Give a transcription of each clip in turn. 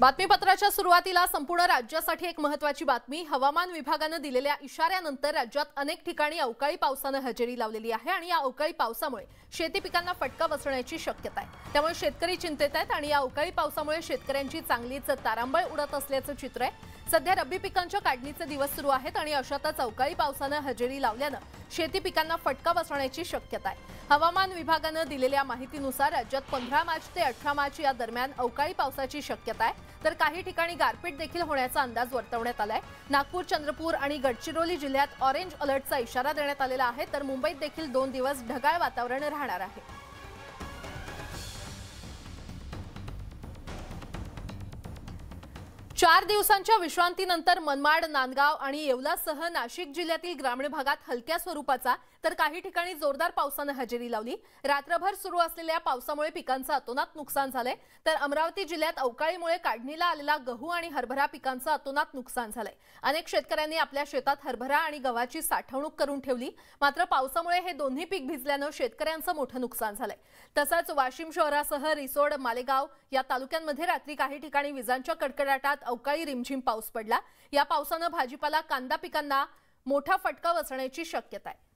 बातमीपत्राच्या सुरुवातीला संपूर्ण राज्यासाठी एक महत्त्वाची बातमी। हवामान विभागानं दिलेल्या इशाऱ्यानंतर राज्यात अनेक ठिकाणी अवकाळी पावसानं हजेरी लावलेली आहे आणि या अवकाळी पावसामुळे शेती पिकांना फटका बसण्याची शक्यता आहे। त्यामुळे शेतकरी चिंतेत आहेत आणि या अवकाळी पावसामुळे शेतकऱ्यांची चांगलीच तारांबळ उडत असल्याचं चित्र आहे। सध्या रब्बी पिकांच्या काढणीचे दिवस सुरू आहेत आणि अशातच अवकाळी पावसानं हजेरी लावल्यानं शेती पिकांना फटका बसण्याची शक्यता आहे। हवामान विभागानं दिलेल्या माहितीनुसार राज्यात 15 मार्च ते 18 मार्च या दरम्यान अवकाळी पावसाची शक्यता आहे, तर काही ठिकाणी गारपीट देखील होण्याचा अंदाज वर्तवण्यात आलाय। नागपूर, चंद्रपूर आणि गडचिरोली जिल्ह्यात ऑरेंज अलर्टचा इशारा देण्यात आलेला आहे, तर मुंबईत देखील 2 दिवस ढगाळ वातावरण राहणार आहे। 4 दिवसांच्या विश्रांतीनंतर मनमाड, नांदगाव आणि येवलासह नाशिक जिल्ह्यातील ग्रामीण भागात हलक्या स्वरूपाचा तर काही ठिकाणी जोरदार पावसाने हजेरी लावली। रात्रभर सुरू असलेल्या पावसामुळे पिकांचं अतोनात नुकसान झालंय, तर अमरावती जिल्ह्यात अवकाळीमुळे काढणीला आलेला गहू आणि हरभरा पिकांचं अतोनात नुकसान झालंय। अनेक शेतकऱ्यांनी आपल्या शेतात हरभरा आणि गव्हाची साठवणूक करून ठेवली, मात्र पावसामुळे हे दोन्ही पीक भिजल्यानं शेतकऱ्यांचं मोठं नुकसान झालंय। तसंच वाशिम शहरासह रिसोड, मालेगाव या तालुक्यांमध्ये रात्री काही ठिकाणी विजांच्या कडकडाटात अवकाळी रिमझिम पाऊस पडला। या पावसानं भाजीपाला, कांदा पिकांना मोठा फटका बसण्याची शक्यता आहे।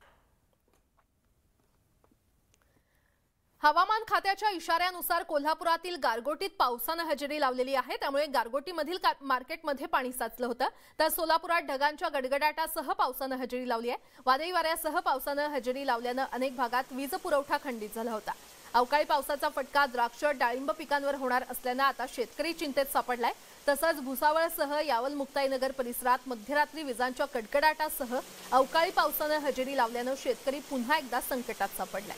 हवामान खात्याच्या इशाऱ्यानुसार कोल्हापुरातील गारगोटीत पावसानं हजेरी लावलेली आहे, त्यामुळे गारगोटीमधील मार्केटमध्ये पाणी साचलं होतं, तर सोलापुरात ढगांच्या गडगडाटासह पावसानं हजेरी लावली आहे। वादळी वाऱ्यासह पावसानं हजेरी लावल्यानं अनेक भागात वीज पुरवठा खंडित झाला होता। अवकाळी पावसाचा फटका द्राक्ष, डाळिंब पिकांवर होणार असल्यानं आता शेतकरी चिंतेत सापडलाय। तसंच भुसावळसह यावल, मुक्ताईनगर परिसरात मध्यरात्री विजांच्या कडकडाटासह अवकाळी पावसानं हजेरी लावल्यानं शेतकरी पुन्हा एकदा संकटात सापडलाय।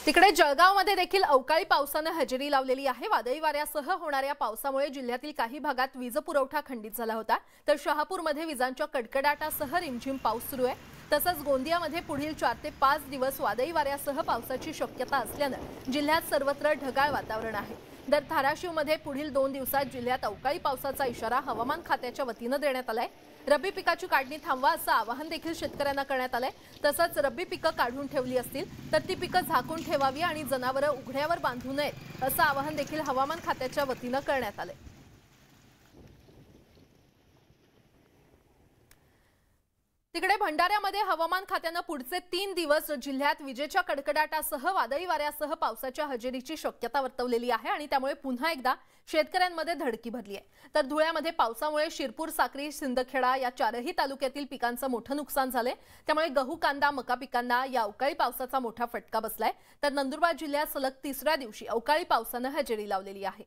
तिकडे जळगावमध्ये देखील अवकाळी पावसानं हजेरी लावलेली आहे। वादळी वाऱ्यासह होणाऱ्या पावसामुळे जिल्ह्यातील काही भागात वीज पुरवठा खंडित झाला होता, तर शहापूरमध्ये विजांच्या कडकडाटासह रिमझिम पाऊस सुरू आहे। तसंच गोंदियामध्ये पुढील 4 ते 5 दिवस वादळी वाऱ्यासह पावसाची शक्यता असल्यानं जिल्ह्यात सर्वत्र ढगाळ वातावरण आहे। तर धाराशिवमध्ये पुढील 2 दिवसात जिल्ह्यात अवकाळी पावसाचा इशारा हवामान खात्याच्या वतीनं देण्यात आलाय। रब्बी पिकाची काढणी थांबवा असं आवाहन देखील शेतकऱ्यांना करण्यात आलंय। तसंच रब्बी पिकं काढून ठेवली असतील तर ती पिकं झाकून ठेवावी आणि जनावरं उघड्यावर बांधू नयेत असं आवाहन देखील हवामान खात्याच्या वतीनं करण्यात आलंय। तिकडे भंडाऱ्यामध्ये हवामान खात्यानं पुढचे 3 दिवस जिल्ह्यात विजेच्या कडकडाटासह वादळी वाऱ्यासह पावसाच्या हजेरीची शक्यता वर्तवलेली आहे आणि त्यामुळे पुन्हा एकदा शेतकऱ्यांमध्ये धडकी भरली आहे। तर धुळ्यामध्ये पावसामुळे शिरपूर, साक्री, सिंदखेडा या 4ही तालुक्यातील पिकांचं मोठं नुकसान झालंय, त्यामुळे गहू, कांदा, मका पिकांना या अवकाळी पावसाचा मोठा फटका बसलाय। तर नंदुरबार जिल्ह्यात सलग 3ऱ्या दिवशी अवकाळी पावसानं हजेरी लावलेली आहे।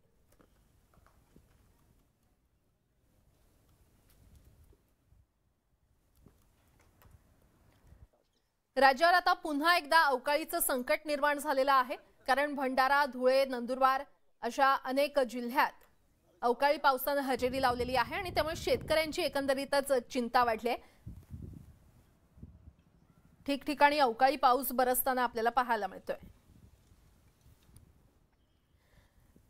राज्यावर आता पुन्हा एकदा अवकाळीचं संकट निर्माण झालेलं आहे, कारण भंडारा, धुळे, नंदुरबार अशा अनेक जिल्ह्यात अवकाळी पावसानं हजेरी लावलेली आहे आणि त्यामुळे शेतकऱ्यांची एकंदरीतच चिंता वाढली आहे। ठिकठिकाणी अवकाळी पाऊस बरसताना आपल्याला पाहायला मिळतोय।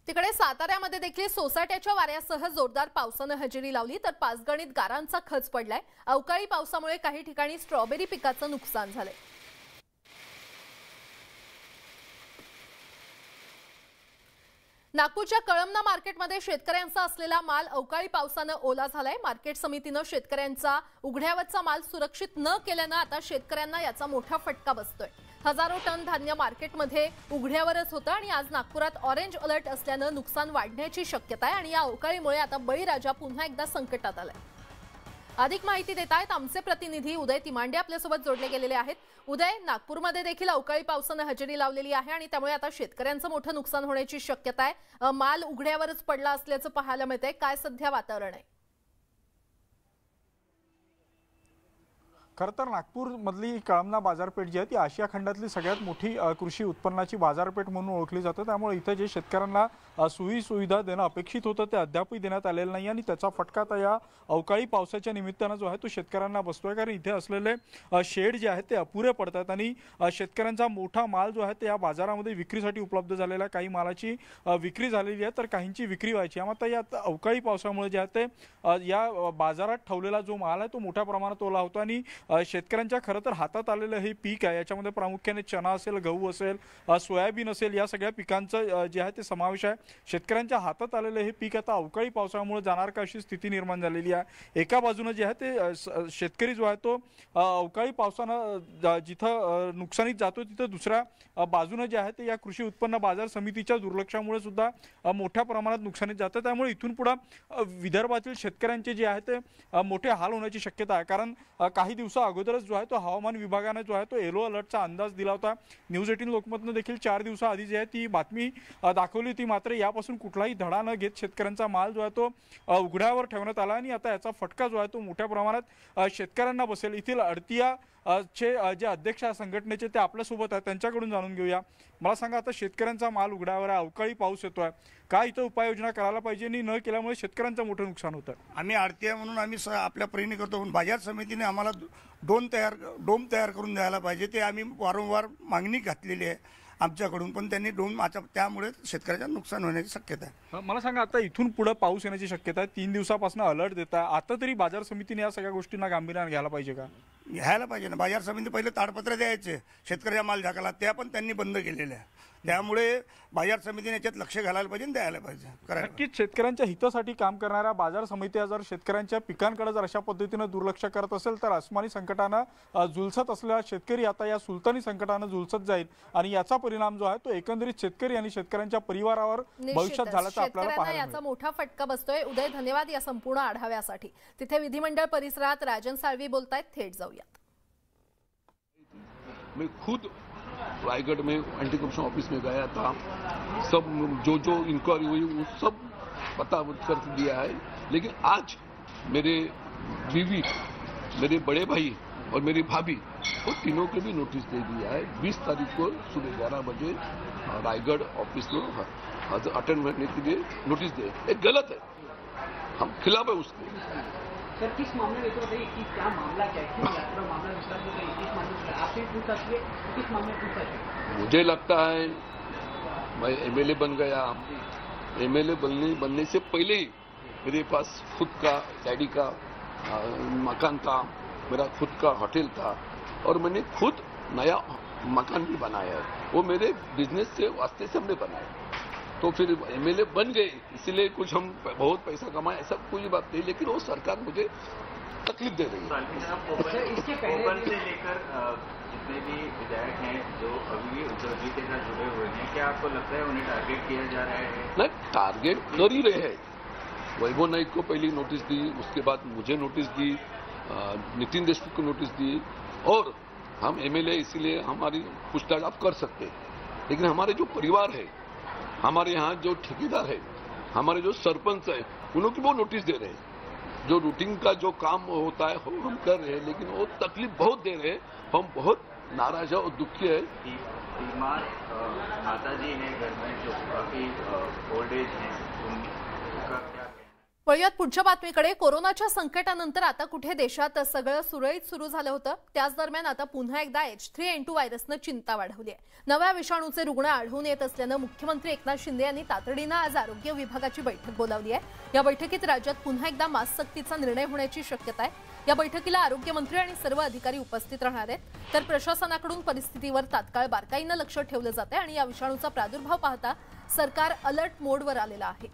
तिकडे साताऱ्यामध्ये देखील सोसाट्याच्या वाऱ्यासह जोरदार पावसानं हजेरी लावली, तर पाचगणीत गारांचा खच पडलाय। अवकाळी पावसामुळे काही ठिकाणी स्ट्रॉबेरी पिकाचं नुकसान झालंय। नागपूरच्या कळमना मार्केटमध्ये शेतकऱ्यांचा असलेला माल अवकाळी पावसानं ओला झालाय। मार्केट समितीनं शेतकऱ्यांचा उघड्यावरचा माल सुरक्षित न केल्यानं आता शेतकऱ्यांना याचा मोठा फटका बसतोय। हजारो टन धान्य मार्केटमध्ये उघड्यावरच होतं आणि आज नागपुरात ऑरेंज अलर्ट असल्यानं नुकसान वाढण्याची शक्यता आहे आणि या अवकाळीमुळे आता बळीराजा पुन्हा एकदा संकटात आलाय। अधिक माहिती देत आहेत आमचे प्रतिनिधी उदय तिमांडे आपल्यासोबत जोडले गेलेले आहेत। उदय, नागपूरमध्ये देखील अवकाळी पावसानं हजेरी लावलेली आहे आणि त्यामुळे आता शेतकऱ्यांचं मोठं नुकसान होण्याची शक्यता आहे। माल उघड्यावरच पडला असल्याचं पाहायला मिळतंय, काय सध्या वातावरण आहे? खरं तर नागपूरमधली कळमना बाजारपेठ जी आहे ती आशिया खंडातली सगळ्यात मोठी कृषी उत्पन्नाची बाजारपेठ म्हणून ओळखली जाते। त्यामुळे इथे जे शेतकऱ्यांना सुविधा देणं अपेक्षित होतं ते अद्यापही देण्यात आलेलं नाही आणि त्याचा फटका आता या अवकाळी पावसाच्या निमित्तानं जो आहे तो शेतकऱ्यांना बसतोय, कारण इथे असलेले शेड जे आहेत ते अपुरे पडतात आणि शेतकऱ्यांचा मोठा माल जो आहे ते या बाजारामध्ये विक्रीसाठी उपलब्ध झालेला, काही मालाची विक्री झालेली आहे तर काहींची विक्री व्हायची। आता या अवकाळी पावसामुळे जे आहे ते या बाजारात ठेवलेला जो माल आहे तो मोठ्या प्रमाणात ओला होतो आणि शेतकऱ्यांच्या खरं तर हातात आलेलं हे पीक आहे, याच्यामध्ये प्रामुख्याने चना असेल, गहू असेल, सोयाबीन असेल, या सगळ्या पिकांचं जे आहे ते समावेश आहे. शेतकऱ्यांच्या हातात आलेलं हे पीक आता अवकाळी पावसामुळे जाणार का अशी स्थिती निर्माण झालेली आहे. एका बाजूने जे आहे ते शेतकरी जो आहे तो अवकाळी पावसानं जिथं नुकसानीत जातो तिथं दुसऱ्या बाजूने जे आहे ते या कृषी उत्पन्न बाजार समितीच्या दुर्लक्षामुळे सुद्धा मोठ्या प्रमाणात नुकसानीत जातं. त्यामुळे इथून पुढे विदर्भातील शेतकऱ्यांचे जे आहे ते मोठे हाल होण्याची शक्यता आहे. कारण काही दिवसा अगोदरच जो आहे तो हवामान विभागाने जो आहे तो येलो अलर्टचा अंदाज दिला होता. न्यूज 18 लोकमतनं देखील 4 दिवसाआधी जी आहे ती बातमी दाखवली होती. मात्र यापासून कुठलाही धडा न घेत शेतकऱ्यांचा माल जो आहे तो उघड्यावर ठेवण्यात आला आणि आता याचा फटका जो आहे तो मोठ्या प्रमाणात शेतकऱ्यांना बसेल. इथील अडतिया चे जे अध्यक्ष संघटनेचे ते आपल्यासोबत आहेत, त्यांच्याकडून जाणून घेऊया. मला सांगा, आता शेतकऱ्यांचा माल उघड्यावर आहे, अवकाळी पाऊस येतोय, काय इथं उपाययोजना करायला पाहिजे आणि न केल्यामुळे शेतकऱ्यांचं मोठं नुकसान होतं? आम्ही आडतिया म्हणून आम्ही आपल्या परीने करतो, पण बाजार समितीने आम्हाला डोम तयार करून द्यायला पाहिजे. ते आम्ही वारंवार मागणी घातलेली आहे आमच्याकडून, पण त्यांनी त्यामुळे शेतकऱ्याचं नुकसान होण्याची शक्यता आहे. मला सांगा, आता इथून पुढे पाऊस येण्याची शक्यता आहे, 3 दिवसापासून अलर्ट देत आहे. आता तरी बाजार समितीने या सगळ्या गोष्टींना गांभीर्याने घ्यायला पाहिजे का? घ्यायला पाहिजे ना. बाजार समिती पहिले ताडपत्र द्यायचे शेतकऱ्या माल झाकाला, त्या पण त्यांनी बंद केलेल्या आहे. त्यामुळे बाजार समितीने याच्यात लक्ष घालायला पाहिजे, द्यायला पाहिजे. नक्कीच शेतकऱ्यांच्या हितासाठी काम करणाऱ्या बाजार समित्या जर शेतकऱ्यांच्या पिकांकडे जर अशा पद्धतीने दुर्लक्ष करत असेल तर अस्मानी संकटानं झुलसत असलेला शेतकरी आता या सुलतानी संकटानं झुलसत जाईल आणि याचा परिणाम जो आहे तो एकंदरीत शेतकरी आणि शेतकऱ्यांच्या परिवारावर भविष्यात झाल्याचं आपल्याला पाहायला याचा मोठा फटका बसतोय. उदय, धन्यवाद या संपूर्ण आढाव्यासाठी. तिथे विधिमंडळ परिसरात राजन साळवी बोलतायत, थेट जाऊयात. मैं खुद रायगढ़ में एंटी करप्शन ऑफिस में गया था, सब जो इंक्वायरी हुई वो सब पता कर दिया है. लेकिन आज मेरे बीवी, मेरे बड़े भाई और मेरी भाभी वो तीनों को भी नोटिस दे दिया है. 20 तारीख को सुबह 11 बजे रायगढ़ ऑफिस में अटेंड करने के लिए नोटिस दे. ये गलत है, हम खिलाफ है उसके. सर, किस मामले में तो बताइए कि क्या मामला, क्या है, क्यों पूरा मामला विस्तार से बताइए. किस मामले में आपसे पूछताछ की, किस मामले में पूछताछ की? मुझे लगता है मैं एमएलए बन गया. एमएलए बनने से पहले ही मेरे पास खुद का डैडी का मकान था, मेरा खुद का होटल था और मैंने खुद नया मकान भी बनाया है. वो मेरे बिजनेस से वास्ते से हमने बनाया. तो फिर एमएलए बन गए इसलिए कुछ हम बहुत पैसा कमाए, ऐसा कोई बात नहीं. लेकिन वो सरकार मुझे तकलीफ दे रही है. इसके पहले से लेकर जितने भी विधायक हैं जो अभी भी उद्धव जी के साथ जुड़े हुए हैं, क्या आपको लगता है उन्हें टारगेट किया जा रहा है? नहीं, टारगेट कर ही रहे हैं. वैभव नाइक को पहले नोटिस दी, उसके बाद मुझे नोटिस दी, नितिन देशमुख को नोटिस दी. और हम एमएलए इसीलिए हमारी पूछताछ आप कर सकते हैं. लेकिन हमारे जो परिवार है, हमारे यहाँ जो ठेकेदार है, हमारे जो सरपंच है, उन्हों की वो नोटिस दे रहे हैं. जो रूटीन का जो काम होता है वो हम कर रहे हैं, लेकिन वो तकलीफ बहुत दे रहे हैं. हम बहुत नाराज है और दुखी है. बीमार माता जी हैं घर में जो काफी ओल्ड एज हैं, उनका क्या? वळूयात पुढच्या बातमीकडे. कोरोनाच्या संकटानंतर आता कुठे देशात सगळं सुरळीत सुरू झालं होतं, त्याच दरम्यान आता पुन्हा एकदा H3N2 व्हायरसनं चिंता वाढवली आहे. नव्या विषाणूचे रुग्ण आढळून येत असल्यानं मुख्यमंत्री एकनाथ शिंदे यांनी तातडीनं आज आरोग्य विभागाची बैठक बोलावली आहे. या बैठकीत राज्यात पुन्हा एकदा मास्क सक्तीचा निर्णय होण्याची शक्यता आहे. या बैठकीला आरोग्यमंत्री आणि सर्व अधिकारी उपस्थित राहणार आहेत. तर प्रशासनाकडून परिस्थितीवर तात्काळ बारकाईनं लक्ष ठेवलं जाते आणि या विषाणूचा प्रादुर्भाव पाहता सरकार अलर्ट मोडवर आलेलं आहे.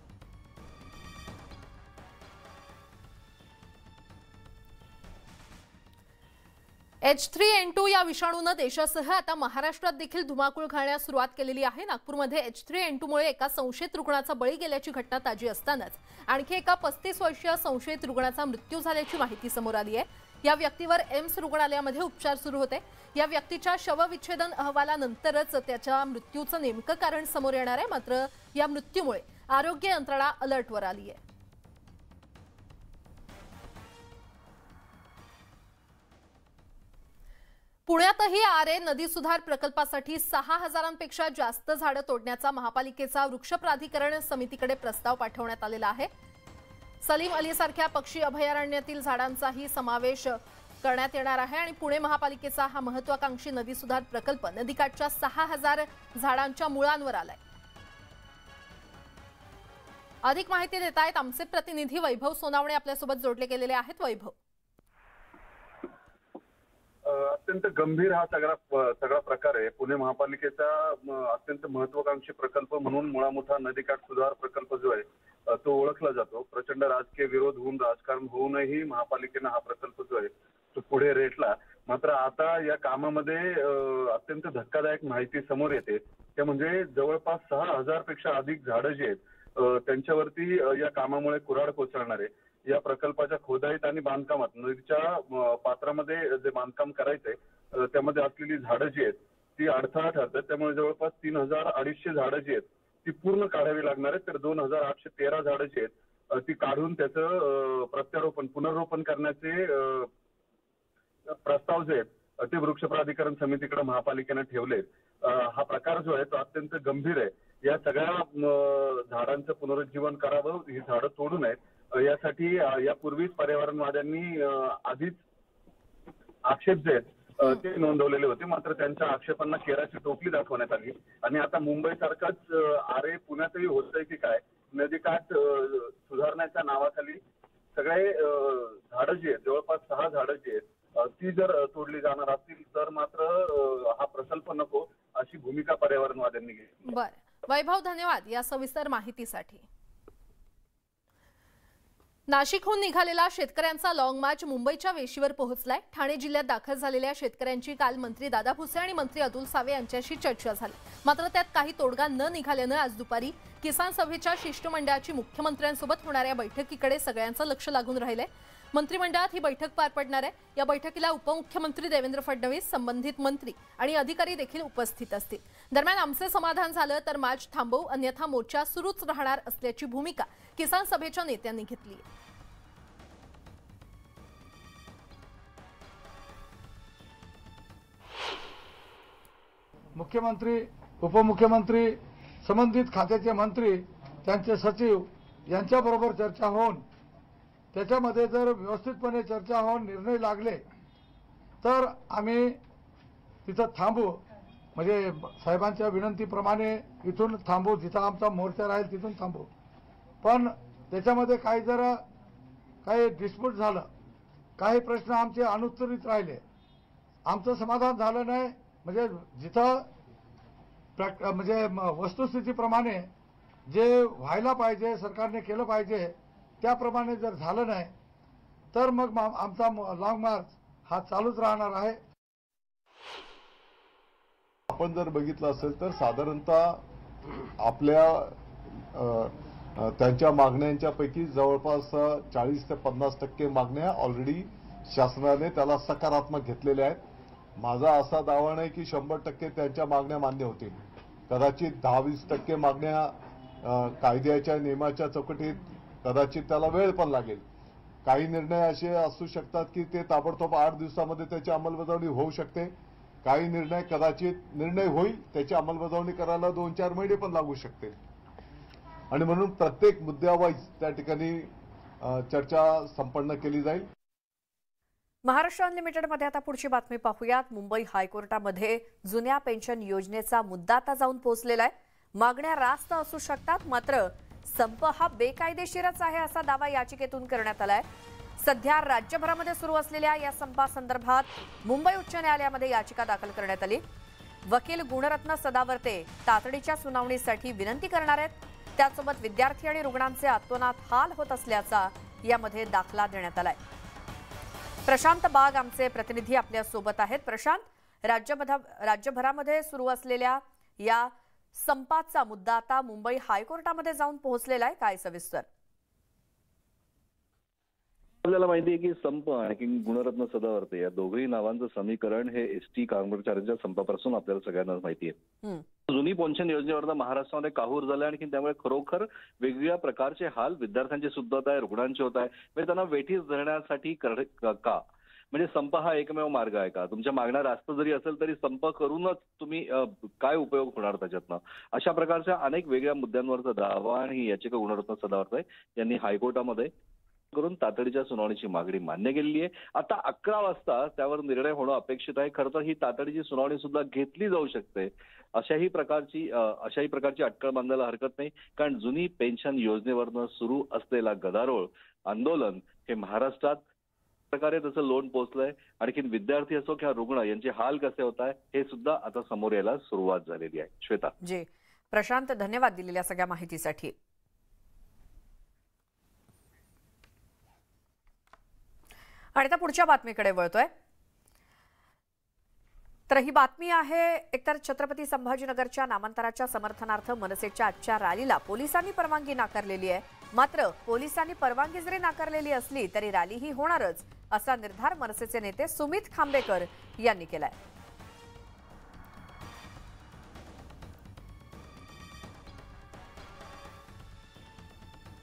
H3N2 या विषाणूनं देशासह आता महाराष्ट्रात देखील धुमाकूळ घालण्यास सुरुवात केलेली आहे. नागपूरमध्ये H3N2 मुळे एका संशयित रुग्णाचा बळी गेल्याची घटना ताजी असतानाच आणखी एका 35 वर्षीय संशयित रुग्णाचा मृत्यू झाल्याची माहिती समोर आली आहे. या व्यक्तीवर एम्स रुग्णालयामध्ये उपचार सुरू होते. या व्यक्तीच्या शवविच्छेदन अहवालानंतरच त्याच्या मृत्यूचं नेमकं कारण समोर येणार आहे. मात्र या मृत्यूमुळे आरोग्य यंत्रणा अलर्टवर आली आहे. पुण्यातही आरे नदी सुधार प्रकल्पासाठी 6000पेक्षा जास्त झाडं तोडण्याचा महापालिकेचा वृक्ष प्राधिकरण समितीकडे प्रस्ताव पाठवण्यात आलेला आहे. सलीम अली सारख्या पक्षी अभयारण्यातील झाडांचाही समावेश करण्यात येणार आहे आणि पुणे महापालिकेचा हा महत्त्वाकांक्षी नदी सुधार प्रकल्प नदीकाठच्या 6000 झाडांच्या मुळांवर आलाय. अधिक माहिती देत आहेत आमचे प्रतिनिधी वैभव सोनावणे आपल्यासोबत जोडले गेलेले आहेत. वैभव, अत्यंत गंभीर हा सगळा प्रकार आहे. पुणे महापालिकेचा अत्यंत महत्वाकांक्षी प्रकल्प म्हणून मुळा मुठा नदीकाठ सुधार प्रकल्प जो आहे तो ओळखला जातो. प्रचंड राजकीय विरोध होऊन राजकारण होऊनही महापालिकेनं हा प्रकल्प जो आहे तो पुढे रेटला. मात्र आता या कामामध्ये अत्यंत धक्कादायक माहिती समोर येते. ते म्हणजे जवळपास 6,000 पेक्षा अधिक झाडं जी आहेत त्यांच्यावरती या कामामुळे कुऱ्हाड कोसळणार आहे. या प्रकल्पाच्या खोदाईत आणि बांधकामात नदीच्या पात्रामध्ये जे बांधकाम करायचंय त्यामध्ये असलेली झाडं जी आहेत ती अडथळा ठरतात. त्यामुळे जवळपास 3,200 झाडं जी आहेत ती पूर्ण काढावी लागणार आहेत. तर 2,813 झाडं जी आहेत ती काढून त्याचं प्रत्यारोपण पुनर्रोपण करण्याचे प्रस्ताव जे आहेत ते वृक्ष प्राधिकरण समितीकडे महापालिकेनं ठेवलेत. हा प्रकार जो आहे तो अत्यंत गंभीर आहे. या सगळ्या झाडांचं पुनरुज्जीवन करावं, ही झाडं तोडू नयेत यासाठी यापूर्वीच पर्यावरणवाद्यांनी आधीच आक्षेप जे आहेत ते नोंदवलेले होते. मात्र त्यांच्या आक्षेपांना केराची टोपली दाखवण्यात आली आणि आता मुंबई सारखंच आरे पुण्यातही होतंय की काय, नदीकाठ सुधारण्याच्या नावाखाली सगळे झाडं जी आहेत जवळपास 6 झाडं जी आहेत ती जर तोडली जाणार असतील तर मात्र हा प्रकल्प नको अशी भूमिका पर्यावरणवाद्यांनी घेतली. बरं, वैभव धन्यवाद या सविस्तर माहितीसाठी. नाशिकहून निघालेला शेतकऱ्यांचा लॉंग मार्च मुंबईच्या वेशीवर पोहोचलाय. ठाणे जिल्ह्यात दाखल झालेल्या शेतकऱ्यांची काल मंत्री दादा भुसे आणि मंत्री अतुल सावे यांच्याशी चर्चा झाली. मात्र त्यात काही तोडगा न निघाल्यानं आज दुपारी किसान सभेच्या शिष्टमंडळाची मुख्यमंत्र्यांसोबत होणाऱ्या बैठकीकडे सगळ्यांचं लक्ष लागून राहिलंय. मंत्रिमंडळात ही बैठक पार पडणार आहे. या बैठकीला उपमुख्यमंत्री देवेंद्र फडणवीस, संबंधित मंत्री आणि अधिकारी देखील उपस्थित असतील. दरम्यान आमचे समाधान झालं तर मार्च थांबवू, अन्यथा मोर्चा सुरूच राहणार असल्याची भूमिका किसान सभेच्या नेत्यांनी घेतली. मुख्यमंत्री, उपमुख्यमंत्री, संबंधित खात्याचे मंत्री, त्यांचे सचिव यांच्याबरोबर चर्चा होऊन त्याच्यामध्ये जर व्यवस्थितपणे चर्चा होऊन निर्णय लागले तर आम्ही तिथं थांबू. म्हणजे साहेबांच्या विनंतीप्रमाणे इथून थांबू, जिथं आमचा मोर्चा राहील तिथून थांबू. पण त्याच्यामध्ये काही डिस्प्यूट झालं, काही प्रश्न आमचे अनुत्तरित राहिले, आमचं समाधान झालं नाही. म्हणजे जिथं म्हणजे वस्तुस्थितीप्रमाणे जे व्हायला पाहिजे सरकारने केलं पाहिजे त्याप्रमाणे जर झालं नाही तर मग आमचा लॉंग मार्च हा चालूच राहणार आहे. आपण जर बघितलं असेल तर साधारणतः आपल्या त्यांच्या मागण्यांच्या पैकी जवळपास 40 ते 50% मागण्या ऑलरेडी शासनाने त्याला सकारात्मक घेतलेल्या आहेत. माझा असा दावा नाही की 100% त्यांच्या मागण्या मान्य होतील. कदाचित 10-20% मागण्या कायद्याच्या नियमाच्या चौकटीत कदाचित त्याला वेळ पण लागेल. काही निर्णय असे असू शकतात की ते ताबडतोब 8 दिवसामध्ये त्याची अंमलबजावणी होऊ शकते. काही निर्णय कदाचित निर्णय होईल त्याची अंमलबजावणी करायला 2-4 महिने पण लागू शकते. आणि म्हणून प्रत्येक मुद्द्यावाईज त्या ठिकाणी चर्चा संपन्न केली जाईल. महाराष्ट्र अनलिमिटेडमध्ये आता पुढची बातमी पाहूयात. मुंबई हायकोर्टामध्ये जुन्या पेन्शन योजनेचा मुद्दा आता जाऊन पोहोचलेला आहे. मागण्या रास्त असू शकतात, मात्र संप हा बेकायदेशीरच आहे असा दावा याचिकेतून करण्यात आलाय. सध्या राज्यभरामध्ये सुरू असलेल्या या संपासंदर्भात मुंबई उच्च न्यायालयामध्ये याचिका दाखल करण्यात आली. वकील गुणरत्न सदावर्ते तातडीच्या सुनावणीसाठी विनंती करणार आहेत. त्यासोबत विद्यार्थी आणि रुग्णांचे अतोनात हाल होत असल्याचा यामध्ये दाखला देण्यात आलाय. प्रशांत बाग आमचे प्रतिनिधी आपल्या सोबत आहेत. प्रशांत, राज्यभरामध्ये सुरू असलेल्या या संपाचा मुद्दा आता मुंबई हायकोर्टामध्ये जाऊन पोहोचलेला आहे, काय सविस्तर? आपल्याला माहिती आहे की संप आणि गुणरत्न सदावर्ते या दोघही नावांचं समीकरण हे एसटी कर्मचाऱ्यांच्या संपापासून आपल्याला सगळ्यांना माहिती आहे. जुनी पेन्शन योजनेवर महाराष्ट्रामध्ये काहूर झालं आणि त्यामुळे खरोखर वेगवेगळ्या प्रकारचे हाल विद्यार्थ्यांचे सुद्धा होत आहे, रुग्णांचे होत आहे. म्हणजे त्यांना वेठीस धरण्यासाठी का म्हणजे संप हा एकमेव मार्ग आहे का? तुमच्या मागण्या रास्त जरी असेल तरी संप करूनच तुम्ही काय उपयोग होणार त्याच्यातनं? अशा प्रकारच्या अनेक वेगळ्या मुद्द्यांवरचा दावा आणि ही याचिका गुणरत्न सदावर्ते यांनी हायकोर्टामध्ये करून तातडीच्या सुनावणीची मागणी मान्य केलेली आहे. आता 11 वाजता त्यावर निर्णय होणं अपेक्षित आहे. खरं तर ही तातडीची सुनावणी सुद्धा घेतली जाऊ शकते. अशाही प्रकारची अटकळ बांधायला हरकत नाही, कारण जुनी पेन्शन योजनेवरनं सुरू असलेला गदारोळ आंदोलन हे महाराष्ट्रात प्रकारे त्याचं लोन पोहोचलंय, आणखीन विद्यार्थी असो किंवा रुग्ण यांचे हाल कसे होत आहे हे सुद्धा आता समोर यायला सुरुवात झालेली आहे. श्वेता. जी प्रशांत, धन्यवाद दिलेल्या सगळ्या माहितीसाठी. आणि आता पुढच्या बातमीकडे वळतोय. तर ही बातमी आहे एकतर छत्रपती संभाजीनगरच्या नामांतराच्या समर्थनार्थ मनसेच्या आजच्या रॅलीला पोलिसांनी परवानगी नाकारलेली आहे. मात्र पोलिसांनी परवानगी जरी नाकारलेली असली तरी रॅली ही होणारच असा निर्धार मनसेचे नेते सुमित खांबेकर यांनी केलाय.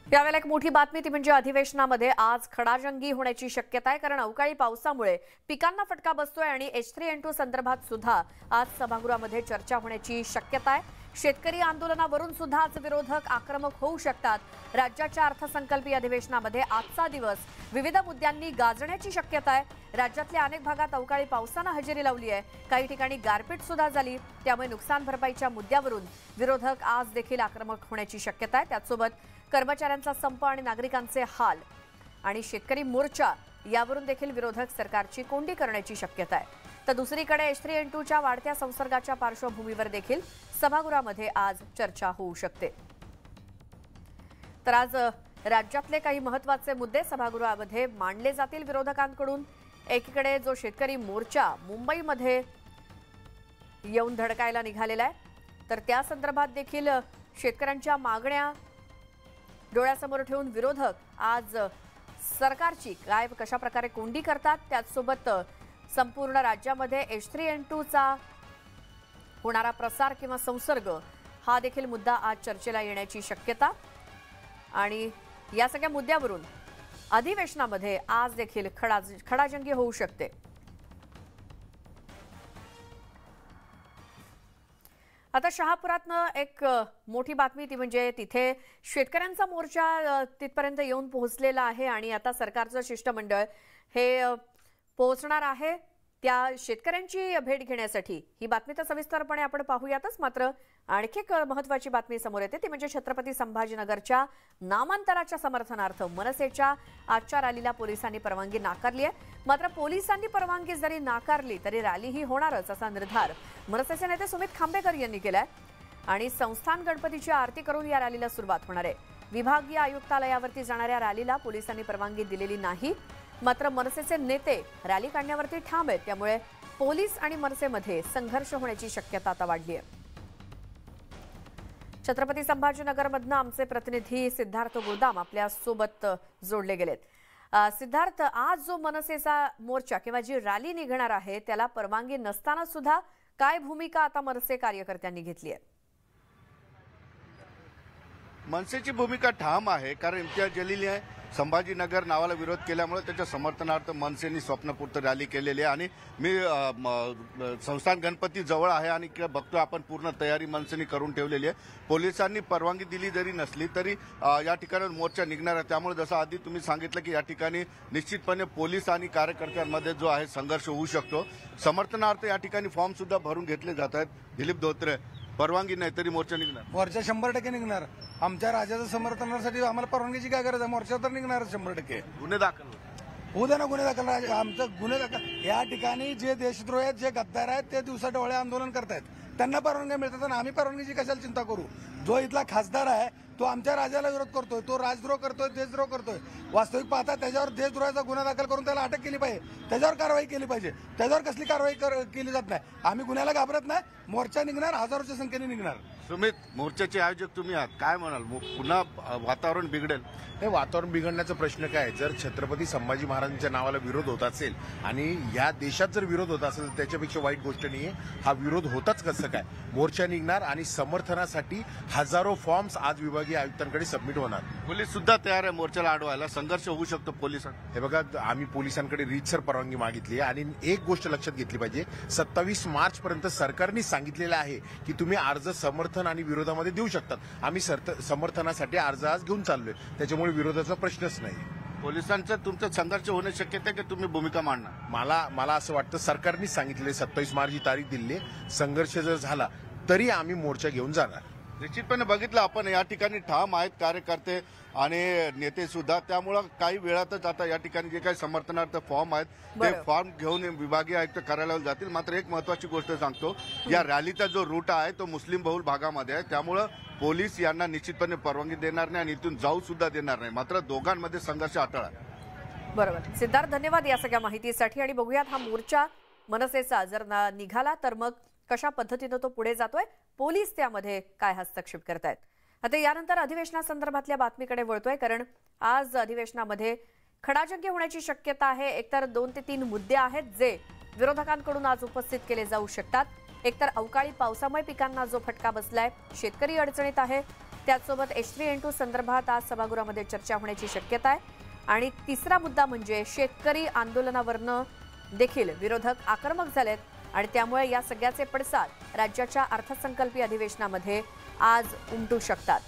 यावेळेला एक मोठी बातमी ती म्हणजे अधिवेशनामध्ये आज खडाजंगी होण्याची शक्यता आहे, कारण अवकाळी पावसामुळे पिकांना फटका बसतोय आणि H3N2 संदर्भात सुद्धा आज सभागृहामध्ये चर्चा होण्याची शक्यता आहे. शेतकरी आंदोलनावरून सुद्धा आज विरोधक आक्रमक होऊ शकतात. राज्याच्या अर्थसंकल्पीय अधिवेशनामध्ये आजचा दिवस विविध मुद्द्यांनी गाजण्याची शक्यता आहे. राज्यातल्या अनेक भागात अवकाळी पावसानं हजेरी लावली आहे. काही ठिकाणी गारपीट सुद्धा झाली, त्यामुळे नुकसान भरपाईच्या मुद्द्यावरून विरोधक आज देखील आक्रमक होण्याची शक्यता आहे. त्याचसोबत कर्मचाऱ्यांचा संप आणि नागरिकांचे हाल आणि शेतकरी मोर्चा यावरून देखील विरोधक सरकारची कोंडी करण्याची शक्यता आहे. तर दुसरीकडे H3N2च्या वाढत्या संसर्गाच्या पार्श्वभूमीवर देखील सभागृहामध्ये आज चर्चा होऊ शकते. तर आज राज्यातले काही महत्त्वाचे मुद्दे सभागृहामध्ये मांडले जातील विरोधकांकडून. एकीकडे जो शेतकरी मोर्चा मुंबईमध्ये येऊन धडकायला निघालेला आहे, तर त्या संदर्भात देखील शेतकऱ्यांच्या मागण्या डोळ्यासमोर ठेवून विरोधक आज सरकारची काय कशा प्रकारे कोंडी करतात. त्याचसोबत संपूर्ण राज्यामध्ये H3N2चा होणारा प्रसार किंवा संसर्ग हा देखील मुद्दा आज चर्चेला येण्याची शक्यता. आणि या सगळ्या मुद्द्यावरून अधिवेशनामध्ये आज देखील खडाजंगी होऊ शकते. आता शहापुरातनं एक मोठी बातमी ती म्हणजे तिथे शेतकऱ्यांचा मोर्चा तिथपर्यंत येऊन पोहोचलेला आहे आणि आता सरकारचं शिष्टमंडळ हे पोहोचणार आहे त्या शेतकऱ्यांची भेट घेण्यासाठी. ही बातमी तर सविस्तरपणे आपण पाहूयातच, मात्र आणखी एक महत्त्वाची बातमी समोर येते ती म्हणजे छत्रपती संभाजीनगरच्या नामांतराच्या समर्थनार्थ मनसेच्या आजच्या रॅलीला पोलिसांनी परवानगी नाकारली आहे. मात्र पोलिसांनी परवानगी जरी नाकारली तरी रॅली ही होणारच असा निर्धार मनसेचे नेते सुमित खांबेकर यांनी केलाय. आणि संस्थान गणपतीची आरती करून या रॅलीला सुरुवात होणार आहे. विभागीय आयुक्तालयावरती जाणाऱ्या रॅलीला पोलिसांनी परवानगी दिलेली नाही. मात्र मनसेचे नेते रॅली काढण्यावरती ठाम आहेत, त्यामुळे पोलीस आणि मनसेमध्ये संघर्ष होण्याची शक्यता आता वाढली आहे. छत्रपती संभाजीनगरमधनं आमचे प्रतिनिधी सिद्धार्थ गुरदाम आपल्या सोबत जोडले गेलेत. सिद्धार्थ, आज जो मनसेचा मोर्चा किंवा जी रॅली निघणार आहे त्याला परवानगी नसताना सुद्धा काय भूमिका आता मनसे कार्यकर्त्यांनी घेतली आहे? मनसेची भूमिका ठाम आहे, कारण इम्तियाज जलील आहे संभाजीनगर नावाला विरोध केल्यामुळे त्याच्या समर्थनार्थ मनसेनी स्वप्नपूर्त रॅली केलेली आहे. आणि मी संस्थान गणपती जवळ आहे आणि बघतो आपण पूर्ण तयारी मनसेनी करून ठेवलेली आहे. पोलिसांनी परवानगी दिली जरी नसली तरी या ठिकाणी मोर्चा निघणार आहे. त्यामुळे जसं आधी तुम्ही सांगितलं की या ठिकाणी निश्चितपणे पोलीस आणि कार्यकर्त्यांमध्ये जो आहे संघर्ष होऊ शकतो. समर्थनार्थ या ठिकाणी फॉर्म सुद्धा भरून घेतले जात आहेत. दिलीप धोत्रे, परवानगी नाही तरी मोर्चा निघणार? मोर्चा 100% निघणार. आमच्या राजाच्या समर्थनासाठी आम्हाला परवानगीची काय गरज आहे? मोर्चा तर निघणार 100%. गुन्हे दाखल होऊ द्या ना, गुन्हे दाखल. आमचं गुन्हे दाखल. या ठिकाणी जे देशद्रोही आहेत, जे गद्दार आहेत, ते दिवसाढवळे आंदोलन करतायत. त्यांना परवानगी मिळतात आणि आम्ही परवानगीची कशाला चिंता करू? जो इथला खासदार आहे तो आमच्या राजाला विरोध करतोय, तो राजद्रोह करतोय, देशद्रोह करतोय. वास्तविक पाहता त्याच्यावर देशद्रोहाचा गुन्हा दाखल करून त्याला अटक केली पाहिजे, त्याच्यावर कारवाई केली पाहिजे. त्याच्यावर कसली कारवाई केली जात नाही. आम्ही गुन्ह्याला घाबरत नाही. मोर्चा निघणार, हजारोच्या संख्येने निघणार. सुमित, मोर्चाचे आयोजक तुम्ही आहात, काय म्हणाल? पुन्हा वातावरण बिघडेल? हे वातावरण बिघडण्याचा प्रश्न काय? जर छत्रपती संभाजी महाराजांच्या नावाला विरोध होत असेल आणि या देशात जर विरोध होत असेल तर त्याच्यापेक्षा वाईट गोष्ट नाहीये. हा विरोध होताच कसं काय? मोर्चा निघणार आणि समर्थनासाठी हजारो फॉर्म्स आज विभागीय आयुक्तांकडे सबमिट होणार. पोलीस सुद्धा तयार आहे मोर्चाला अडवायला. संघर्ष होऊ शकतो पोलिसांना. हे बघा, आम्ही पोलिसांकडे रीतसर परवानगी मागितली आहे आणि एक गोष्ट लक्षात घेतली पाहिजे, 27 मार्च पर्यंत सरकारने सांगितलेलं आहे की तुम्ही अर्ज समर्थन आणि विरोधामध्ये देऊ शकतात. आम्ही समर्थनासाठी अर्ज आज घेऊन चाललोय, त्याच्यामुळे विरोधाचा प्रश्नच नाही. पोलिसांचा तुमचा संघर्ष होण्याची शक्यता आहे की तुम्ही भूमिका मांडणार? मला असं वाटतं सरकारने सांगितले 27 मार्च ही तारीख दिली. संघर्ष जर झाला तरी आम्ही मोर्चा घेऊन जाणार. निश्चितपणे बघितलं आपण या ठिकाणी ठाम आहेत कार्यकर्ते आणि नेते सुद्धा, त्यामुळं काही वेळातच आता या ठिकाणी जे काही समर्थनार्थ फॉर्म आहेत ते फॉर्म घेऊन विभागीय आयुक्त कार्यालयावर जातील. मात्र एक महत्वाची गोष्ट सांगतो, या रॅलीचा जो रूट आहे तो मुस्लिम बहुल भागामध्ये आहे, त्यामुळं पोलीस यांना निश्चितपणे परवानगी देणार नाही आणि इथून जाऊ सुद्धा देणार नाही. मात्र दोघांमध्ये संघर्ष अटळ आहे. बरोबर सिद्धार्थ, धन्यवाद या सगळ्या माहितीसाठी. आणि बघूयात हा मोर्चा मनसेचा जर निघाला तर मग कशा पद्धतीने तो पुढे जातोय, पोलीस त्यामध्ये काय हस्तक्षेप करतायत. आता यानंतर अधिवेशनासंदर्भातल्या बातमीकडे वळतोय, कारण आज अधिवेशनामध्ये खडाजंगी होण्याची शक्यता आहे. एकतर 2 ते 3 मुद्दे आहेत जे विरोधकांकडून आज उपस्थित केले जाऊ शकतात. एकतर अवकाळी पावसामुळे पिकांना जो फटका बसलाय, शेतकरी अडचणीत आहे, त्याचसोबत H3N2 संदर्भात आज सभागृहामध्ये चर्चा होण्याची शक्यता आहे. आणि तिसरा मुद्दा म्हणजे शेतकरी आंदोलनावरनं देखील विरोधक आक्रमक झालेत आणि त्यामुळे या सगळ्याचे पडसाद राज्याच्या अर्थसंकल्पीय अधिवेशनामध्ये आज उमटू शकतात.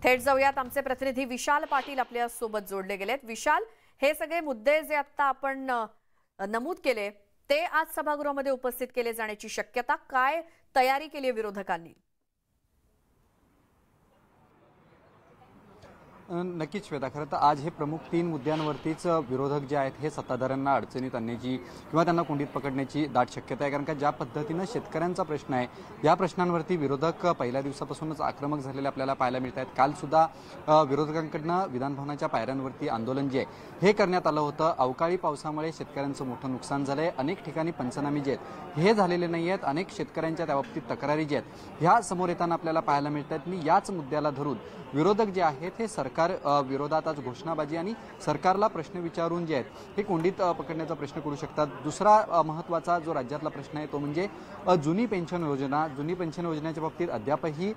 थेट जाऊयात, आमचे प्रतिनिधी विशाल पाटील आपल्या सोबत जोडले गेलेत. विशाल, हे सगळे मुद्दे जे आता आपण नमूद केले ते आज सभागृहामध्ये उपस्थित केले जाण्याची शक्यता, काय तयारी केली आहे विरोधकांनी? नक्कीच श्वेता, खरं तर आज हे प्रमुख 3 मुद्द्यांवरतीच विरोधक जे आहेत हे सत्ताधाऱ्यांना अडचणीत आणण्याची किंवा त्यांना कोंडीत पकडण्याची दाट शक्यता आहे. कारण का ज्या पद्धतीनं शेतकऱ्यांचा प्रश्न आहे, या प्रश्नांवरती विरोधक पहिल्या दिवसापासूनच आक्रमक झालेले आपल्याला पाहायला मिळत आहेत. काल सुद्धा विरोधकांकडनं विधानभवनाच्या पायऱ्यांवरती आंदोलन जे आहे हे करण्यात आलं होतं. अवकाळी पावसामुळे शेतकऱ्यांचं मोठं नुकसान झालंय. अनेक ठिकाणी पंचनामे जे आहेत हे झालेले नाही आहेत. अनेक शेतकऱ्यांच्या त्याबाबतीत तक्रारी ज्या आहेत ह्या समोर येताना आपल्याला पाहायला मिळत आहेत. आणि याच मुद्द्याला धरून विरोधक जे आहेत हे सरकार विरोधात आज घोषणाबाजी आणि सरकारला प्रश्न विचारून जे आहेत हे कोंडीत पकडण्याचा प्रश्न करू शकतात. दुसरा महत्त्वाचा जो राज्यातला प्रश्न आहे तो म्हणजे जुनी पेन्शन योजना. जुनी पेन्शन योजनेच्या बाबतीत अद्यापही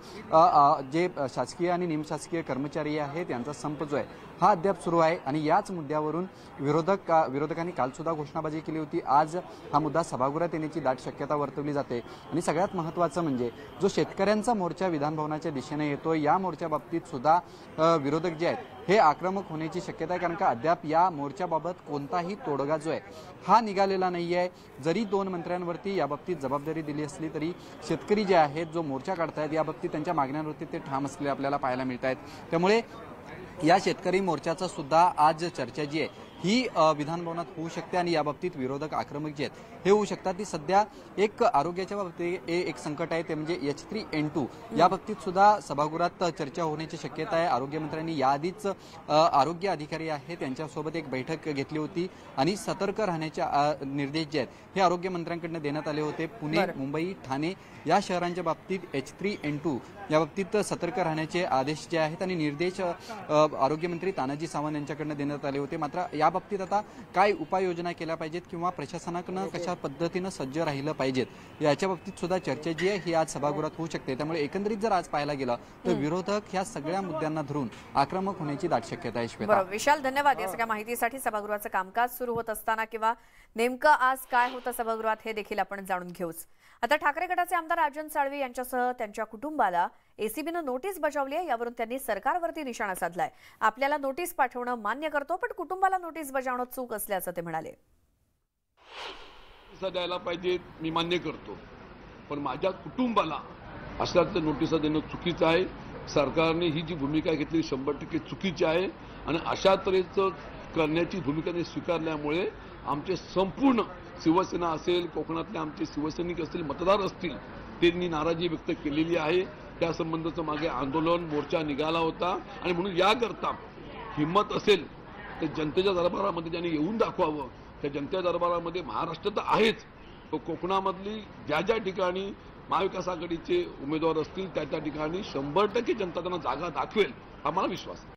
जे शासकीय आणि निमशासकीय कर्मचारी आहेत यांचा संप जो आहे हा अद्याप सुरू आहे. आणि याच मुद्द्यावरून विरोधकांनी काल सुद्धा घोषणाबाजी केली होती. आज हा मुद्दा सभागृहात येण्याची दाट शक्यता वर्तवली जाते. आणि सगळ्यात महत्त्वाचं म्हणजे जो शेतकऱ्यांचा मोर्चा विधानभवनाच्या दिशेने येतो, या मोर्चा बाबतीत सुद्धा विरोधक जे आहेत हे आक्रमक होण्याची शक्यता आहे. कारण का अद्याप या मोर्चाबाबत कोणताही तोडगा जो आहे हा निघालेला नाही आहे. जरी 2 मंत्र्यांवरती याबाबतीत जबाबदारी दिली असली तरी शेतकरी जे आहेत जो मोर्चा काढतायत याबाबतीत त्यांच्या मागण्यांवरती ते ठाम असलेले आपल्याला पाहायला मिळत आहेत. त्यामुळे या शेतकरी मोर्चाचा सुद्धा आज चर्चा जी आहे ही विधानभवनात होऊ शकते आणि याबाबतीत विरोधक आक्रमक जे आहेत हे होऊ शकतात. ती सध्या एक आरोग्याच्या बाबतीत एक संकट आहे, ते म्हणजे H3N2 या बाबतीत सुद्धा सभागृहात चर्चा होण्याची शक्यता आहे. आरोग्यमंत्र्यांनी याआधीच आरोग्य अधिकारी आहेत त्यांच्यासोबत एक बैठक घेतली होती आणि सतर्क राहण्याचे निर्देश जे आहेत हे आरोग्यमंत्र्यांकडून देण्यात आले होते. पुणे, मुंबई, ठाणे या शहरांच्या बाबतीत H3N2 या बाबतीत सतर्क राहण्याचे आदेश जे आहेत आणि निर्देश आरोग्यमंत्री तानाजी सावंत यांच्याकडून देण्यात आले होते. मात्र या बाबतीत आता काय उपाययोजना केल्या पाहिजेत किंवा प्रशासनाकडून कशा पद्धतीनं सज्ज राहिलं पाहिजेत याच्या बाबतीत सुद्धा चर्चा जी आहे ही आज सभागृहात होऊ शकते. त्यामुळे एकंदरीत जर आज पाहायला गेलं तर विरोधक ह्या सगळ्या मुद्द्यांना धरून आक्रमक होण्याची दाट शक्यता आहे. श्वेता, विशाल, धन्यवाद या सगळ्या माहितीसाठी. सभागृहाचं कामकाज सुरू होत असताना किंवा नेमकं आज काय होतं सभागृहात हे देखील आपण जाणून घेऊच. आता ठाकरे गटाचे आमदार राजन साळवी यांच्यासह त्यांच्या कुटुंबाला एसीबीनं नोटीस बजावली आहे. यावरून त्यांनी सरकारवरती निशाणा साधलाय. आपल्याला नोटीस पाठवणं मान्य करतो, पण कुटुंबाला नोटीस बजावणं चूक असल्याचं ते म्हणाले. द्यायला पाहिजे मी मान्य करतो, पण माझ्या कुटुंबाला असल्याचं नोटीस देणं चुकीचं आहे. सरकारने ही जी भूमिका घेतली 100% चुकीची आहे आणि अशा तऱ्हेचं करण्याची भूमिका स्वीकारल्यामुळे आमचे संपूर्ण शिवसेना असेल, कोकणातले आमचे शिवसैनिक असतील, मतदार असतील, त्यांनी नाराजी व्यक्त केलेली आहे. त्या संबंधाचं मागे आंदोलन मोर्चा निघाला होता आणि म्हणून याकरता हिंमत असेल तर जनतेच्या दरबारामध्ये ज्यांनी येऊन दाखवावं. त्या जनतेच्या दरबारामध्ये महाराष्ट्र तर आहेच, तो कोकणामधली ज्या ज्या ठिकाणी महाविकास आघाडीचे उमेदवार असतील त्या त्या ठिकाणी 100% जनता त्यांना जागा दाखवेल आम्हाला विश्वास आहे.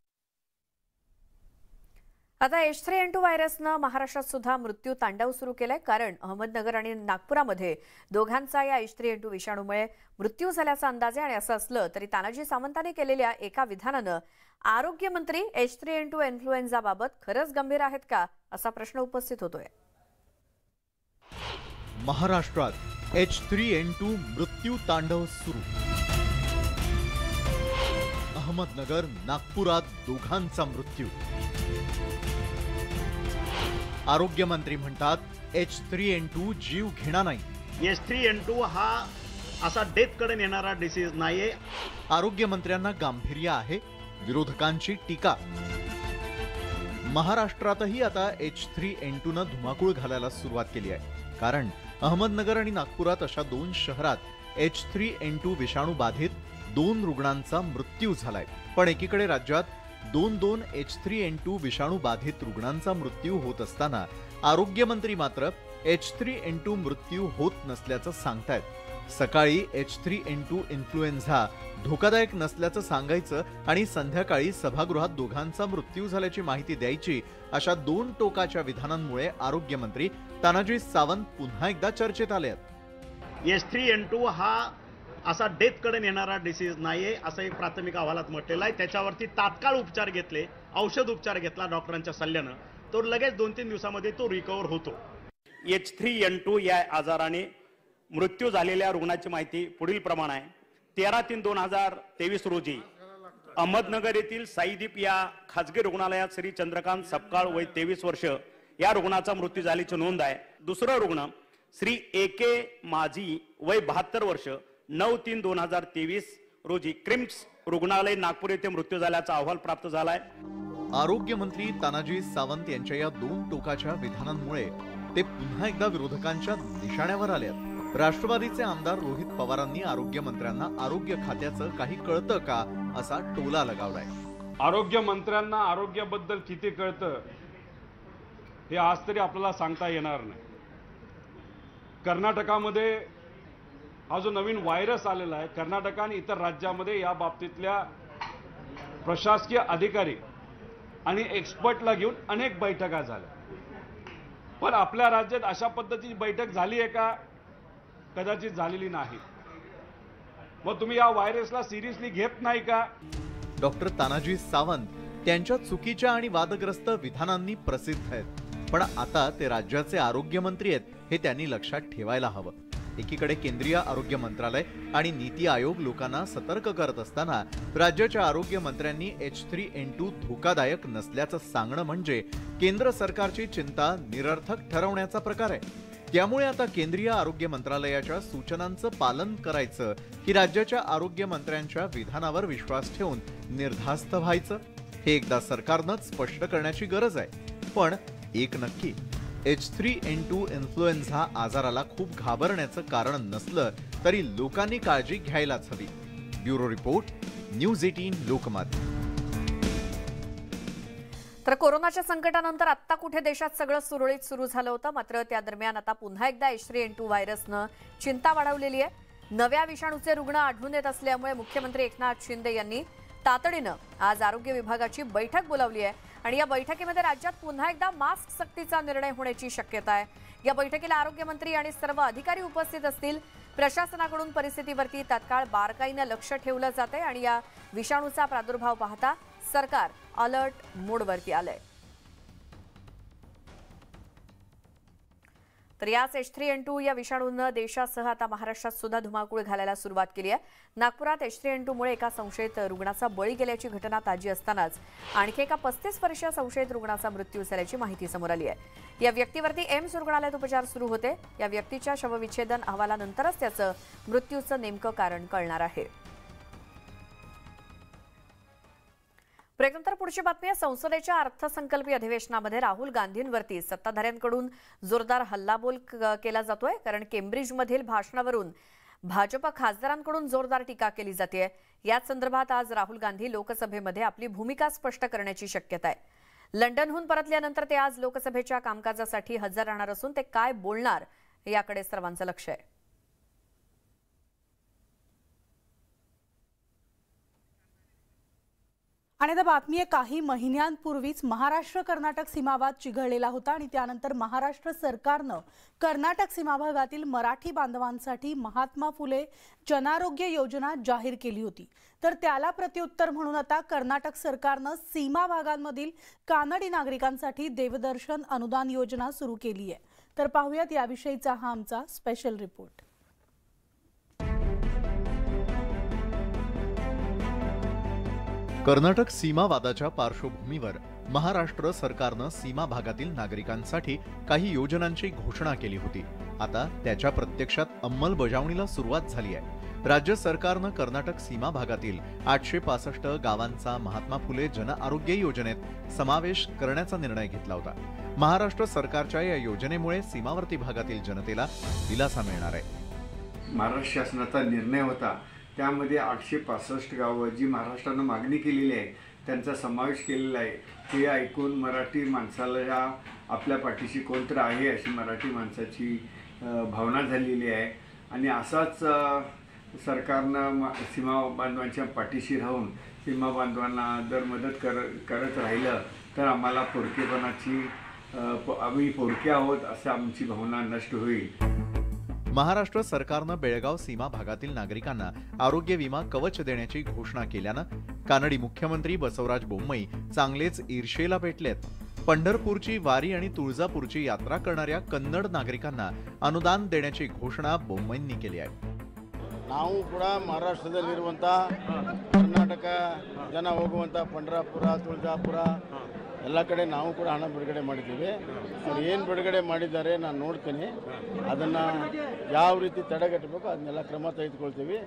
आता H3N2 व्हायरसनं महाराष्ट्रात सुद्धा मृत्यू तांडव सुरू केलाय. कारण अहमदनगर आणि नागपुरामध्ये दोघांचा या H3N2 विषाणूमुळे मृत्यू झाल्याचा अंदाज आहे. आणि असं असलं तरी तानाजी सावंतांनी केलेल्या एका विधानानं आरोग्यमंत्री H3N2 इन्फ्लुएन्झाबाबत खरंच गंभीर आहेत का असा प्रश्न उपस्थित होतोय. महाराष्ट्रात H3N2 मृत्यू तांडव सुरू. अहमदनगर, नागपुरात दोघांचा मृत्यू. आरोग्यमंत्री म्हणतात H3N2 जीव घेणा नाही. H3N2 हा असा डेथकडे नेणारा डिसीज नाहीये. आरोग्यमंत्र्यांना गांभीर्य आहे, विरोधकांची टीका. महाराष्ट्रातही आता H3N2 न धुमाकूळ घालायला सुरुवात केली आहे. कारण अहमदनगर आणि नागपुरात अशा 2 शहरात H3N2 विषाणू बाधित 2 रुग्णांचा मृत्यू झालाय. पण एकीकडे राज्यात 2 H3N2 विषाणू बाधित रुग्णांचा मृत्यू होत असताना आरोग्यमंत्री मात्र H3N2 मृत्यू होत नसल्याचं सांगतायत. सकाळी H3N2 इन्फ्लुएन्झा धोकादायक नसल्याचं सांगायचं आणि संध्याकाळी सभागृहात दोघांचा मृत्यू झाल्याची माहिती द्यायची, अशा 2 टोकाच्या विधानांमुळे आरोग्यमंत्री तानाजी सावंत पुन्हा एकदा चर्चेत आले आहेत. H3N2 हा असा डेथकडे नेणारा डिसीज नाहीये असं एक प्राथमिक अहवालात म्हटलेलं आहे. त्याच्यावरती तात्काळ उपचार घेतले, औषध उपचार घेतला डॉक्टरांच्या सल्ल्यानं, तो लगेच 2-3 दिवसामध्ये तो रिकव्हर होतो. H3N2 या आजाराने मृत्यू झालेल्या रुग्णाची माहिती पुढील प्रमाणे आहे. 13/3/2023 रोजी अहमदनगर येथील साईदीप या खाजगी रुग्णालयात श्री चंद्रकांत सपकाळ वय 23 वर्ष या रुग्णाचा मृत्यू झाल्याची नोंद आहे. दुसरं रुग्ण श्री AK माझी वय 72 वर्ष 9/3/2023 रोजी क्रिम्स रुग्णालय नागपूर येथे मृत्यू झाल्याचा अहवाल प्राप्त झालाय. आरोग्यमंत्री तानाजी सावंत यांच्या या 2 टोकाच्या विधानांमुळे ते पुन्हा एकदा विरोधकांच्या निशाण्यावर आले आहेत. राष्ट्रवादीचे आमदार रोहित पवारांनी आरोग्यमंत्र्यांना आरोग्य खात्याचं काही कळतं का असा टोला लगावलाय. आरोग्यमंत्र्यांना आरोग्याबद्दल किती कळतं हे आज तरी आपल्याला सांगता येणार नाही. कर्नाटकामध्ये हा जो नवीन व्हायरस आलेला आहे, कर्नाटक आणि इतर राज्यामध्ये या बाबतीतल्या प्रशासकीय अधिकारी आणि एक्सपर्टला घेऊन अनेक बैठका झाल्या. पण आपल्या राज्यात अशा पद्धतीची बैठक झाली आहे का? कदाचित झालेली नाही. मग तुम्ही या व्हायरसला सिरियसली घेत नाही का? डॉक्टर तानाजी सावंत त्यांच्या चुकीच्या आणि वादग्रस्त विधानांनी प्रसिद्ध आहेत. पण आता ते राज्याचे आरोग्यमंत्री आहेत हे त्यांनी लक्षात ठेवायला हवं. एकीकडे केंद्रीय आरोग्य मंत्रालय आणि नीती आयोग लोकांना सतर्क करत असताना राज्याच्या आरोग्य मंत्र्यांनी H3N2 धोकादायक नसल्याचं सांगणं म्हणजे केंद्र सरकारची चिंता निरर्थक ठरवण्याचा प्रकार आहे. त्यामुळे आता केंद्रीय आरोग्य मंत्रालयाच्या सूचनांचं पालन करायचं की राज्याच्या आरोग्य मंत्र्यांच्या विधानावर विश्वास ठेवून निर्धास्त व्हायचं, हे एकदा सरकारनंच स्पष्ट करण्याची गरज आहे. पण एक नक्की, H3N2 इन्फ्लुएन्झा आजाराला खूप घाबरण्याचं कारण नसलं तरी लोकांनी काळजी घ्यायलाच हवी. Bureau report, news 18 Lokmat. तर कोरोनाच्या संकटानंतर आत्ता कुठे देशात सगळं सुरळीत सुरू झालं होतं, मात्र त्या दरम्यान आता पुन्हा एकदा H3N2 व्हायरसनं चिंता वाढवलेली आहे. नव्या विषाणूचे रुग्ण आढळून येत असल्यामुळे मुख्यमंत्री एकनाथ शिंदे यांनी तातडीनं आज आरोग्य विभागाची बैठक बोलावली आहे आणि या बैठकीमध्ये राज्यात पुन्हा एकदा मास्क सक्तीचा निर्णय होण्याची शक्यता आहे. या बैठकीला आरोग्यमंत्री आणि सर्व अधिकारी उपस्थित असतील. प्रशासनाकडून परिस्थितीवरती तात्काळ बारकाईनं लक्ष ठेवलं जाते आणि या विषाणूचा प्रादुर्भाव पाहता सरकार अलर्ट मोडवरती आलंय. तर याच H3N2 या विषाणूनं देशासह आता महाराष्ट्रात सुद्धा धुमाकूळ घालायला सुरुवात केली आहे. नागपुरात H3N2 मुळे एका संशयित रुग्णाचा बळी गेल्याची घटना ताजी असतानाच आणखी एका 35 वर्षीय संशयित रुग्णाचा मृत्यू झाल्याची माहिती समोर आली आहे. या व्यक्तीवरती एम्स रुग्णालयात उपचार सुरू होते. या व्यक्तीच्या शवविच्छेदन अहवालानंतरच त्याचं मृत्यूचं नेमकं कारण कळणार आहे. ब्रेकनंतर पुढची बातमी आहे. संसदेच्या अर्थसंकल्पीय अधिवेशनामध्ये राहुल गांधींवरती सत्ताधाऱ्यांकडून जोरदार हल्लाबोल केला जातोय. कारण केम्ब्रिजमधील भाषणावरून भाजप खासदारांकडून जोरदार टीका केली जाते. याच संदर्भात आज राहुल गांधी लोकसभेमध्ये आपली भूमिका स्पष्ट करण्याची शक्यता आहे. लंडनहून परतल्यानंतर ते आज लोकसभेच्या कामकाजासाठी हजर राहणार असून ते काय बोलणार याकडे सर्वांचं लक्ष आहे. आणि आता बातमी आहे, काही महिन्यांपूर्वीच महाराष्ट्र कर्नाटक सीमावाद चिघळलेला होता आणि त्यानंतर महाराष्ट्र सरकारनं कर्नाटक सीमा भागातील मराठी बांधवांसाठी महात्मा फुले जनारोग्य योजना जाहीर केली होती. तर त्याला प्रत्युत्तर म्हणून आता कर्नाटक सरकारनं सीमा भागांमधील कानडी नागरिकांसाठी देवदर्शन अनुदान योजना सुरू केली आहे. तर पाहूयात याविषयीचा हा आमचा स्पेशल रिपोर्ट. कर्नाटक सीमा वादाच्या पार्श्वभूमीवर महाराष्ट्र सरकारनं सीमा भागातील नागरिकांसाठी काही योजनांची घोषणा केली होती. आता त्याच्या प्रत्यक्षात अंमलबजावणीला सुरुवात झाली आहे. राज्य सरकारनं कर्नाटक सीमा भागातील 865 गावांचा महात्मा फुले जन आरोग्य योजनेत समावेश करण्याचा निर्णय घेतला होता. महाराष्ट्र सरकारच्या या योजनेमुळे सीमावर्ती भागातील जनतेला दिलासा मिळणार आहे. महाराष्ट्र शासनाचा निर्णय होता, त्यामध्ये 865 गावं जी महाराष्ट्रानं मागणी केलेली आहे त्यांचा समावेश केलेला आहे. हे ऐकून मराठी माणसाला आपल्या पाठीशी कोणतरी आहे अशी मराठी माणसाची भावना झालेली आहे. आणि असाच सरकारनं सीमा बांधवांच्या पाठीशी राहून सीमा बांधवांना जर मदत करत राहिलं तर आम्हाला पोरकेपणाची आम्ही पोरके आहोत असं आमची भावना नष्ट होईल. महाराष्ट्र सरकारनं बेळगाव सीमा भागातील नागरिकांना आरोग्य विमा कवच देण्याची घोषणा केल्यानं कानडी मुख्यमंत्री बसवराज बोम्मई चांगलेच ईर्षेला पेटलेत. पंढरपूरची वारी आणि तुळजापूरची यात्रा करणाऱ्या कन्नड नागरिकांना अनुदान देण्याची घोषणा बोम्मईंनी केली आहे. ನಾವು ಕೂಡ ಮಹಾರಾಷ್ಟ್ರದಲ್ಲಿರುವಂಥ ಕರ್ನಾಟಕ ಜನ ಹೋಗುವಂಥ ಪಂಢರಪುರ ತುಳಜಾಪುರ ಎಲ್ಲ ಕಡೆ ನಾವು ಕೂಡ ಹಣ ಬಿಡುಗಡೆ ಮಾಡಿದ್ದೀವಿ. ಅವ್ರು ಏನು ಬಿಡುಗಡೆ ಮಾಡಿದ್ದಾರೆ ನಾನು ನೋಡ್ತೀನಿ, ಅದನ್ನು ಯಾವ ರೀತಿ ತಡೆಗಟ್ಟಬೇಕು ಅದನ್ನೆಲ್ಲ ಕ್ರಮ ತೆಗೆದುಕೊಳ್ತೀವಿ.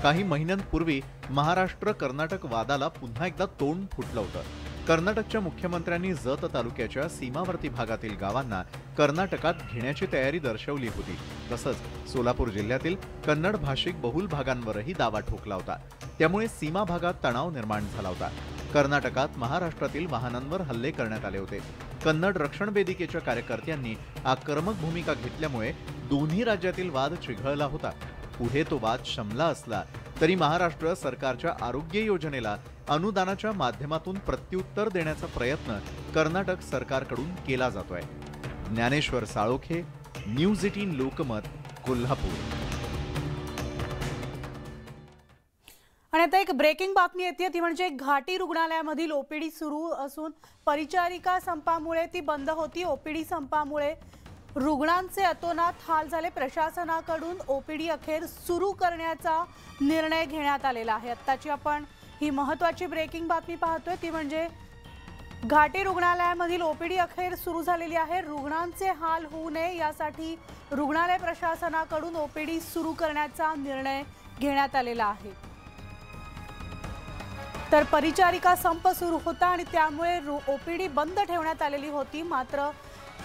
काही महिन्यांपूर्वी महाराष्ट्र कर्नाटक वादाला पुन्हा एकदा तोंड फुटलं होतं. कर्नाटकच्या मुख्यमंत्र्यांनी जत तालुक्याच्या सीमावर्ती भागातील गावांना कर्नाटकात घेण्याची तयारी दर्शवली होती. तसंच सोलापूर जिल्ह्यातील कन्नड भाषिक बहुल भागांवरही दावा ठोकला होता. त्यामुळे सीमा भागात तणाव निर्माण झाला होता. कर्नाटकात महाराष्ट्रातील वाहनांवर हल्ले करण्यात आले होते. कन्नड रक्षण वेदिकेच्या कार्यकर्त्यांनी आक्रमक भूमिका घेतल्यामुळे दोन्ही राज्यातील वाद चिघळला होता. पुढे तो वाद शमला असला तरी महाराष्ट्र सरकारच्या आरोग्य योजनेला अनुदानाच्या माध्यमातून प्रत्युत्तर देण्याचा प्रयत्न कर्नाटक सरकारकडून केला जातोय. ज्ञानेश्वर साळोखे, न्यूज 18 लोकमत, कोल्हापूर. आणि आता एक ब्रेकिंग बातमी येते, ती म्हणजे घाटी रुग्णालयामधील ओपीडी सुरू असून परिचारिका संपामुळे ती बंद होती. ओपीडी संपामुळे रुग्णांचे अतोनात हाल झाले. प्रशासनाकडून ओपीडी अखेर सुरू करण्याचा निर्णय घेण्यात आलेला आहे. आत्ताची आपण ही महत्त्वाची ब्रेकिंग बातमी पाहतोय, ती म्हणजे घाटी रुग्णालयामधील ओपीडी अखेर सुरू झालेली आहे. रुग्णांचे हाल होऊ नये यासाठी रुग्णालय प्रशासनाकडून ओपीडी सुरू करण्याचा निर्णय घेण्यात आलेला आहे. तर परिचारिका संप सुरू होता आणि त्यामुळे ओपीडी बंद ठेवण्यात आलेली होती. मात्र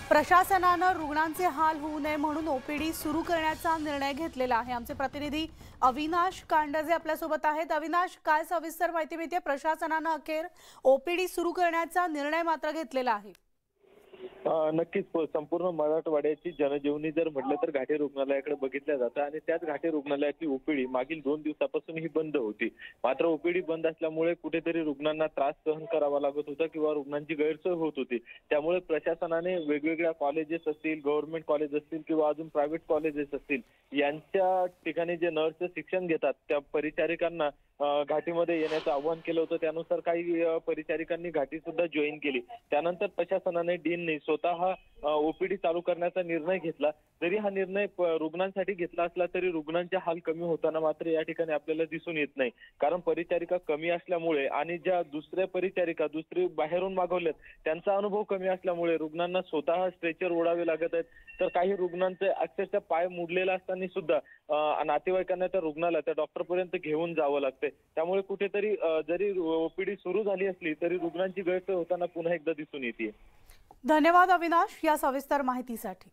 प्रशासनानं रुग्णांचे हाल होऊ नये म्हणून ओपीडी सुरू करण्याचा निर्णय घेतलेला आहे. आमचे प्रतिनिधी अविनाश कांडजे आपल्यासोबत आहेत. अविनाश, काय सविस्तर माहिती मिळते? प्रशासनानं अखेर ओपीडी सुरू करण्याचा निर्णय मात्र घेतलेला आहे. नक्कीच संपूर्ण मराठवाड्याची जनजीवनी जर म्हटलं तर घाटी रुग्णालयाकडे बघितलं जातं आणि त्याच घाटी रुग्णालयाची ओपीडी मागील 2 दिवसापासून ही बंद होती. मात्र ओपीडी बंद असल्यामुळे कुठेतरी रुग्णांना त्रास सहन करावा लागत होता किंवा रुग्णांची गैरसोय होत होती. त्यामुळे प्रशासनाने वेगवेगळ्या कॉलेजेस असतील, गव्हर्नमेंट कॉलेज असतील किंवा अजून प्रायव्हेट कॉलेजेस असतील, यांच्या ठिकाणी जे नर्सचं शिक्षण घेतात त्या परिचारिकांना घाटीमध्ये येण्याचं आवाहन केलं होतं. त्यानुसार काही परिचारिकांनी घाटी सुद्धा जॉईन केली. त्यानंतर प्रशासनाने डीनने स्वतः ओपीडी चालू करण्याचा निर्णय घेतला. जरी हा निर्णय रुग्णांसाठी घेतला असला तरी रुग्णांचे हाल कमी होताना मात्र या ठिकाणी आपल्याला दिसून येत नाही. कारण परिचारिका कमी असल्यामुळे आणि ज्या दुसऱ्या परिचारिका बाहेरून मागवल्यात त्यांचा अनुभव कमी असल्यामुळे रुग्णांना स्वतः स्ट्रेचर ओढावे लागत आहेत. तर काही रुग्णांचे अक्षरशः पाय मुडलेला असताना सुद्धा नातेवाईकांना त्या रुग्णाला त्या डॉक्टरपर्यंत घेऊन जावं लागतंय. त्यामुळे कुठेतरी जरी ओपीडी सुरू झाली असली तरी रुग्णांची गैरसोय होताना पुन्हा एकदा दिसून येते. धन्यवाद अविनाश या सविस्तर माहितीसाठी.